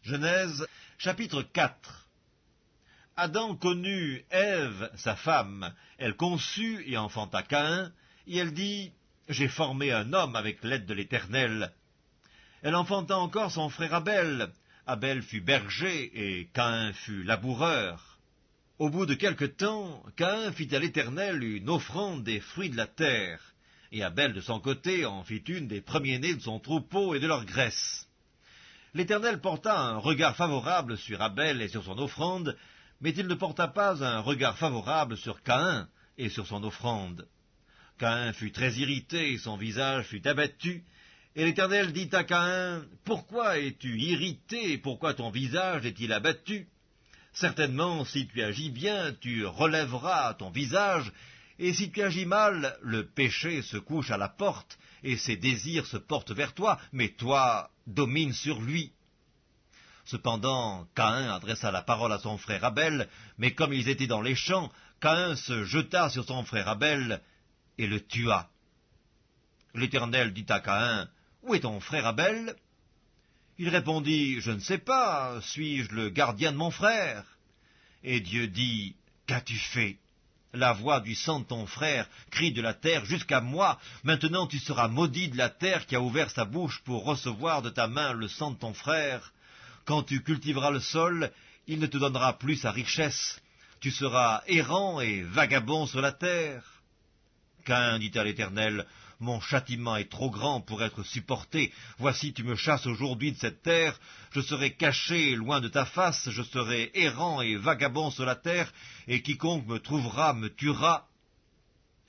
Genèse, chapitre 4. Adam connut Ève, sa femme. Elle conçut et enfanta Caïn, et elle dit, « J'ai formé un homme avec l'aide de l'Éternel. » Elle enfanta encore son frère Abel. Abel fut berger, et Caïn fut laboureur. Au bout de quelque temps, Caïn fit à l'Éternel une offrande des fruits de la terre, et Abel de son côté en fit une des premiers-nés de son troupeau et de leur graisse. L'Éternel porta un regard favorable sur Abel et sur son offrande, mais il ne porta pas un regard favorable sur Caïn et sur son offrande. Caïn fut très irrité, son visage fut abattu, et l'Éternel dit à Caïn, « Pourquoi es-tu irrité, et pourquoi ton visage est-il abattu? Certainement, si tu agis bien, tu relèveras ton visage, et si tu agis mal, le péché se couche à la porte, et ses désirs se portent vers toi, mais toi, domine sur lui. » Cependant, Caïn adressa la parole à son frère Abel, mais comme ils étaient dans les champs, Caïn se jeta sur son frère Abel et le tua. L'Éternel dit à Caïn, « Où est ton frère Abel ?» Il répondit, « Je ne sais pas, suis-je le gardien de mon frère ?» Et Dieu dit, « Qu'as-tu fait ? La voix du sang de ton frère crie de la terre jusqu'à moi. Maintenant tu seras maudit de la terre qui a ouvert sa bouche pour recevoir de ta main le sang de ton frère. Quand tu cultiveras le sol, il ne te donnera plus sa richesse. Tu seras errant et vagabond sur la terre. » Caïn dit à l'Éternel, « Mon châtiment est trop grand pour être supporté. Voici, tu me chasses aujourd'hui de cette terre. Je serai caché loin de ta face. Je serai errant et vagabond sur la terre, et quiconque me trouvera me tuera. »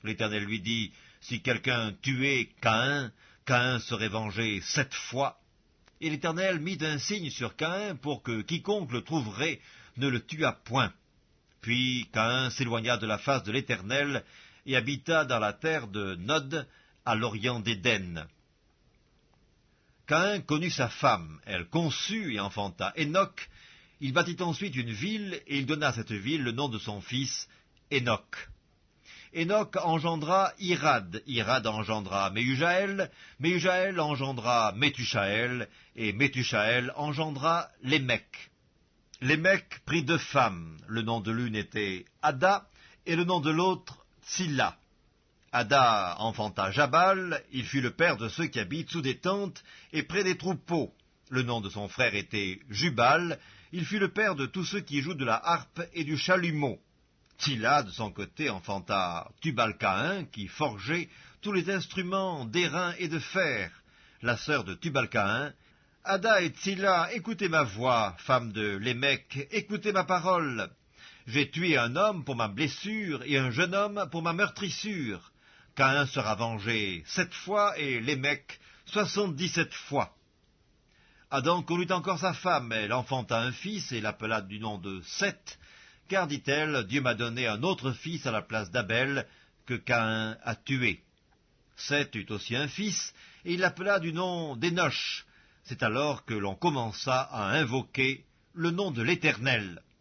L'Éternel lui dit, « Si quelqu'un tuait Caïn, Caïn serait vengé 7 fois. » Et l'Éternel mit un signe sur Caïn pour que quiconque le trouverait ne le tuât point. Puis Caïn s'éloigna de la face de l'Éternel et habita dans la terre de Nod, à l'orient d'Éden. Caïn connut sa femme, elle conçut et enfanta Enoch. Il bâtit ensuite une ville, et il donna à cette ville le nom de son fils, Enoch. Enoch engendra Irad, Irad engendra Méhujaël, Méhujaël engendra Métushaël, et Métushaël engendra Lémec. Lémec prit 2 femmes, le nom de l'une était Ada, et le nom de l'autre Tsilla. Ada enfanta Jabal, il fut le père de ceux qui habitent sous des tentes et près des troupeaux. Le nom de son frère était Jubal, il fut le père de tous ceux qui jouent de la harpe et du chalumeau. Tsilla, de son côté, enfanta Tubal-Caïn, qui forgeait tous les instruments d'airain et de fer. La sœur de Tubal-Caïn, « Ada et Tsilla, écoutez ma voix, femme de Lémec, écoutez ma parole. J'ai tué un homme pour ma blessure et un jeune homme pour ma meurtrissure. Caïn sera vengé 7 fois et Lémec 77 fois. » Adam connut encore sa femme, elle enfanta un fils et l'appela du nom de Seth, car, dit-elle, Dieu m'a donné un autre fils à la place d'Abel que Caïn a tué. Seth eut aussi un fils, et il l'appela du nom d'Énoch. C'est alors que l'on commença à invoquer le nom de l'Éternel.